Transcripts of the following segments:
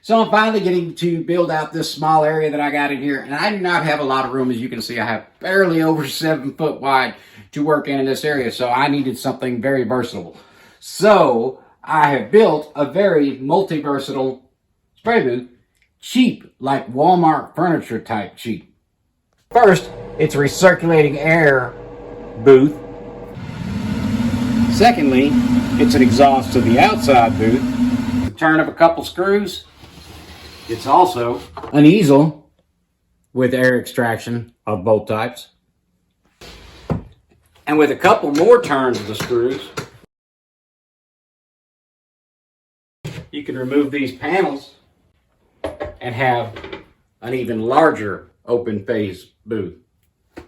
So I'm finally getting to build out this small area that I got in here, and I do not have a lot of room. As you can see, I have barely over 7 foot wide to work in this area, so I needed something very versatile. So I have built a very multi-versatile spray booth, cheap, like Walmart furniture type cheap. First, it's a recirculating air booth. Secondly, it's an exhaust to the outside booth. The turn of a couple screws. It's also an easel with air extraction of both types. And with a couple more turns of the screws, you can remove these panels and have an even larger open face booth.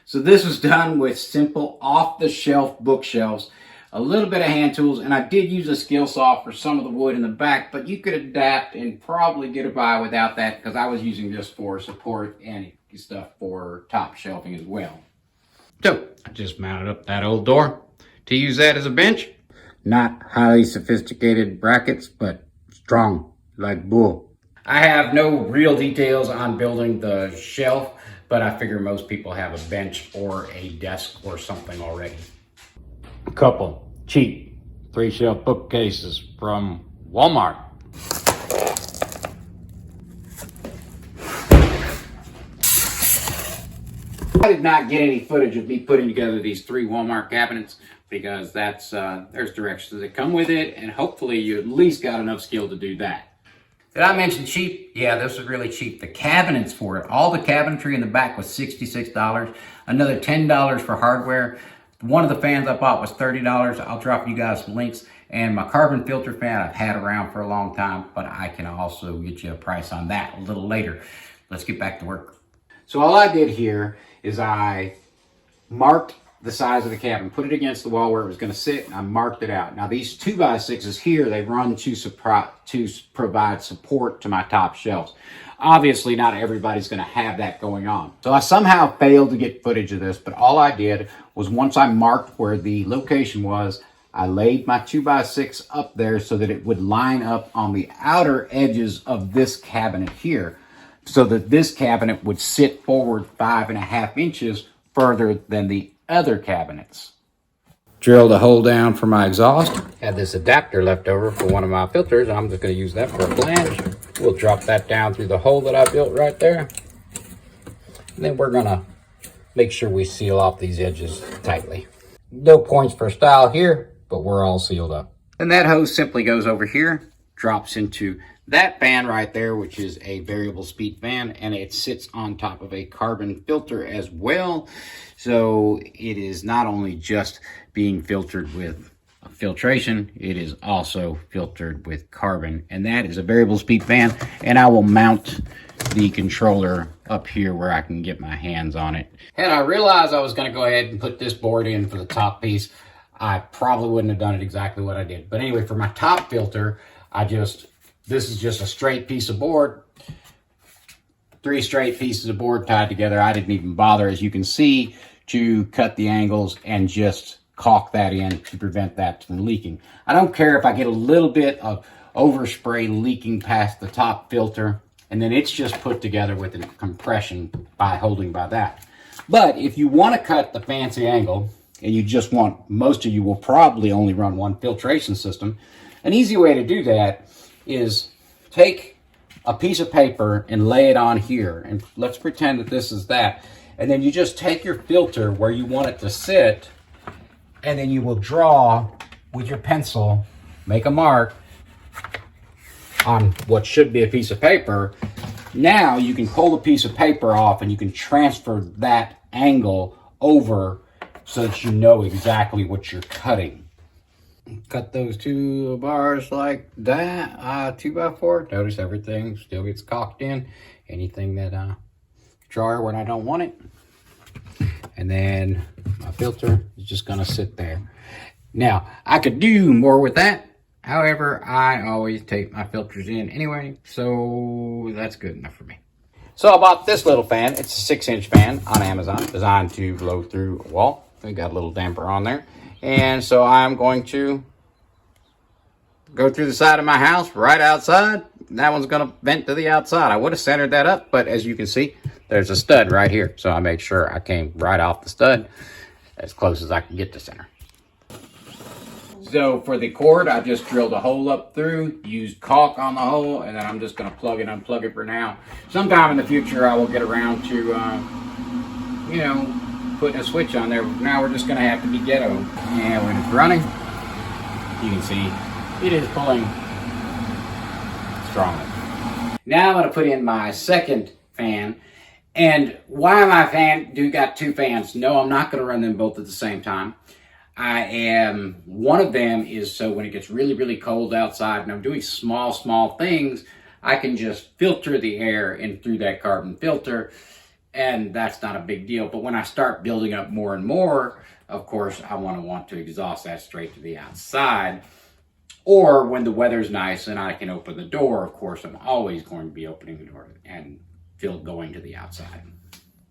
So this was done with simple off-the-shelf bookshelves, a little bit of hand tools, and I did use a skill saw for some of the wood in the back, but you could adapt and probably get by without that because I was using this for support and stuff for top shelving as well. So I just mounted up that old door to use that as a bench. Not highly sophisticated brackets, but strong like bull. I have no real details on building the shelf, but I figure most people have a bench or a desk or something already. A couple cheap 3-shelf bookcases from Walmart. I did not get any footage of me putting together these 3 Walmart cabinets because that's there's directions that come with it, and hopefully you at least got enough skill to do that. Did I mention cheap? Yeah, this was really cheap. The cabinets for it, all the cabinetry in the back was $66, another $10 for hardware. One of the fans I bought was $30. I'll drop you guys some links. And my carbon filter fan I've had around for a long time, but I can also get you a price on that a little later. Let's get back to work. So all I did here is I marked the size of the cabin, put it against the wall where it was going to sit, and I marked it out. Now these 2x6s here, they run to provide support to my top shelves. Obviously, not everybody's going to have that going on. So I somehow failed to get footage of this, but all I did was once I marked where the location was, I laid my 2x6 up there so that it would line up on the outer edges of this cabinet here, so that this cabinet would sit forward 5.5 inches further than the other cabinets. Drilled a hole down for my exhaust. Had this adapter left over for one of my filters. I'm just going to use that for a flange. We'll drop that down through the hole that I built right there. And then we're going to make sure we seal off these edges tightly. No points for style here, but we're all sealed up. And that hose simply goes over here, drops into that fan right there, which is a variable speed fan, and it sits on top of a carbon filter as well. So it is not only just being filtered with filtration, it is also filtered with carbon, and that is a variable speed fan. And I will mount the controller up here where I can get my hands on it. Had I realized I was going to go ahead and put this board in for the top piece, I probably wouldn't have done it exactly what I did. But anyway, for my top filter, this is just a straight piece of board, 3 straight pieces of board tied together. I didn't even bother, as you can see, to cut the angles and just caulk that in to prevent that from leaking. I don't care if I get a little bit of overspray leaking past the top filter, and then it's just put together with a compression by holding by that. But if you want to cut the fancy angle, and you just want, most of you will probably only run one filtration system, an easy way to do that is take a piece of paper and lay it on here, and let's pretend that this is that, and then you just take your filter where you want it to sit, and then you will draw with your pencil, make a mark on what should be a piece of paper. Now you can pull the piece of paper off and you can transfer that angle over so that you know exactly what you're cutting. Cut those 2 bars like that, 2x4. Notice everything still gets caulked in. Anything that drawer when I don't want it. And then my filter is just gonna sit there. Now, I could do more with that. However, I always take my filters in anyway, so that's good enough for me. So I bought this little fan. It's a 6-inch fan on Amazon, designed to blow through a wall. We got a little damper on there. And so I'm going to go through the side of my house right outside that one's gonna vent to the outside. I would have centered that up, but as you can see, there's a stud right here. So I made sure I came right off the stud as close as I can get to center. So for the cord, I just drilled a hole up through, used caulk on the hole, and then I'm just gonna plug and unplug it for now. Sometime in the future, I will get around to, you know, putting a switch on there. Now we're just gonna have to be ghetto. And when it's running, you can see it is pulling strongly. Now I'm gonna put in my second fan. And why my fan got two fans? No, I'm not gonna run them both at the same time. One of them is so when it gets really, really cold outside and I'm doing small things, I can just filter the air in through that carbon filter, and that's not a big deal. But when I start building up more and more, of course, I want to exhaust that straight to the outside. Or when the weather's nice and I can open the door, of course, I'm always going to be opening the door and going to the outside.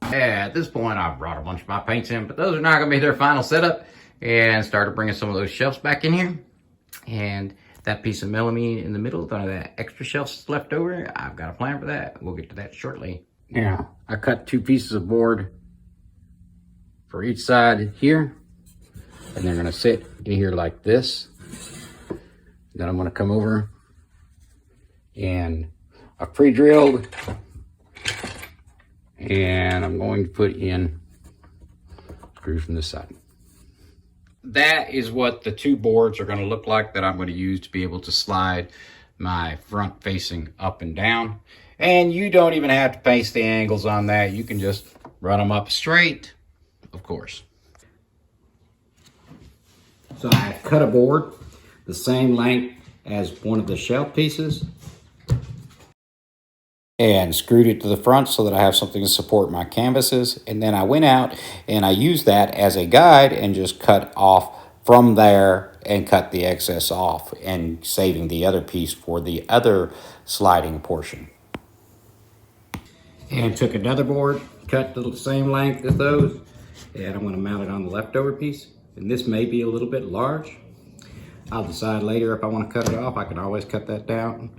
Yeah, at this point, I've brought a bunch of my paints in, but those are not going to be their final setup. And started bringing some of those shelves back in here. And that piece of melamine in the middle, none of that extra shelves left over, I've got a plan for that. We'll get to that shortly. Now, I cut 2 pieces of board for each side here. And they're gonna sit in here like this. Then I'm gonna come over and I pre-drilled. And I'm going to put in screws from this side. That is what the 2 boards are going to look like that I'm going to use to be able to slide my front facing up and down. And you don't even have to paste the angles on that. You can just run them up straight, of course. So I cut a board the same length as one of the shelf pieces and screwed it to the front so that I have something to support my canvases. And then I went out and I used that as a guide and just cut off from there and cut the excess off and saving the other piece for the other sliding portion. And took another board, cut the same length as those, and I'm going to mount it on the leftover piece. And this may be a little bit large. I'll decide later if I want to cut it off. I can always cut that down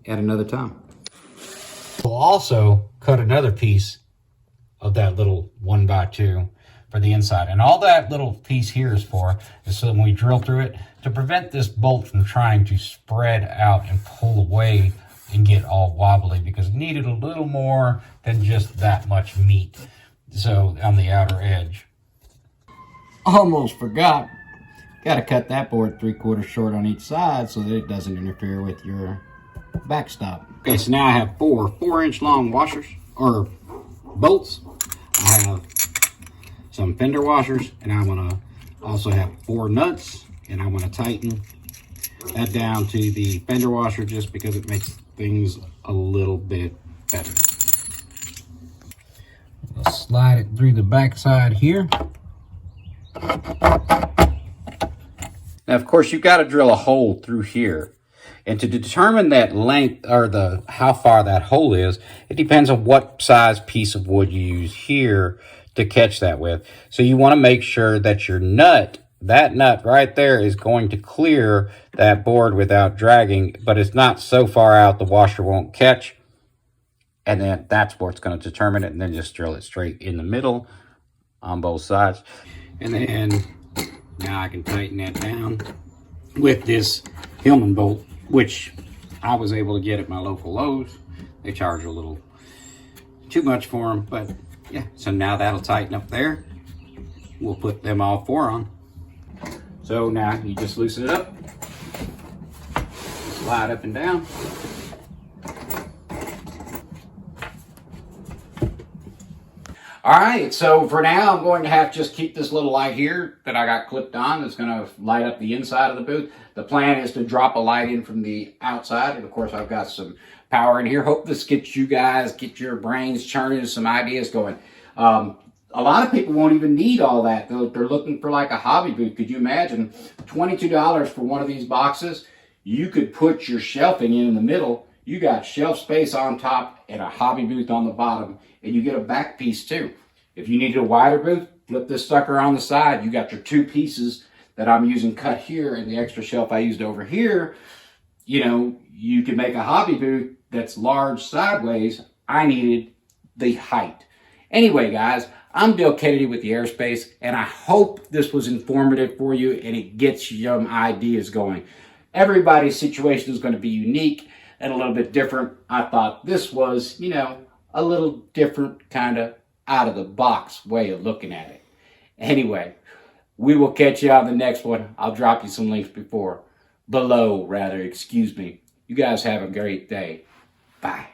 at another time. We'll also cut another piece of that little 1x2 for the inside. And all that little piece here is for is so when we drill through it, to prevent this bolt from trying to spread out and pull away and get all wobbly, because it needed a little more than just that much meat. So on the outer edge. Almost forgot. Got to cut that board 3/4 short on each side so that it doesn't interfere with your backstop. Okay, so now I have 4 4-inch long washers or bolts. I have some fender washers, and I'm gonna also have 4 nuts, and I'm gonna tighten that down to the fender washer just because it makes things a little bit better. I'll slide it through the back side here. Now, of course, you've got to drill a hole through here. And to determine that length or how far that hole is, it depends on what size piece of wood you use here to catch that with. So you want to make sure that your nut, that nut right there, is going to clear that board without dragging, but it's not so far out the washer won't catch. And then that's what's going to determine it. And then just drill it straight in the middle on both sides. And then now I can tighten that down with this Hillman bolt, which I was able to get at my local Lowe's. They charge a little too much for them, but yeah. So now that'll tighten up there. We'll put them all 4 on. So now you just loosen it up, slide up and down. All right, so for now, I'm going to have to just keep this little light here that I got clipped on. That's going to light up the inside of the booth. The plan is to drop a light in from the outside. And of course, I've got some power in here. Hope this gets you guys, get your brains churning, some ideas going. A lot of people won't even need all that. They're looking for like a hobby booth. Could you imagine $22 for one of these boxes? You could put your shelving in the middle. You got shelf space on top and a hobby booth on the bottom. And you get a back piece too. If you needed a wider booth, flip this sucker on the side. You got your 2 pieces that I'm using cut here and the extra shelf I used over here. you know, you can make a hobby booth that's large sideways. I needed the height. Anyway, guys, I'm Bill Kennedy with the Airspace, and I hope this was informative for you and it gets some ideas going. Everybody's situation is going to be unique and a little bit different. I thought this was, you know, a little different, kind of out of the box way of looking at it. Anyway, we will catch you on the next one. I'll drop you some links below, excuse me. You guys have a great day. Bye.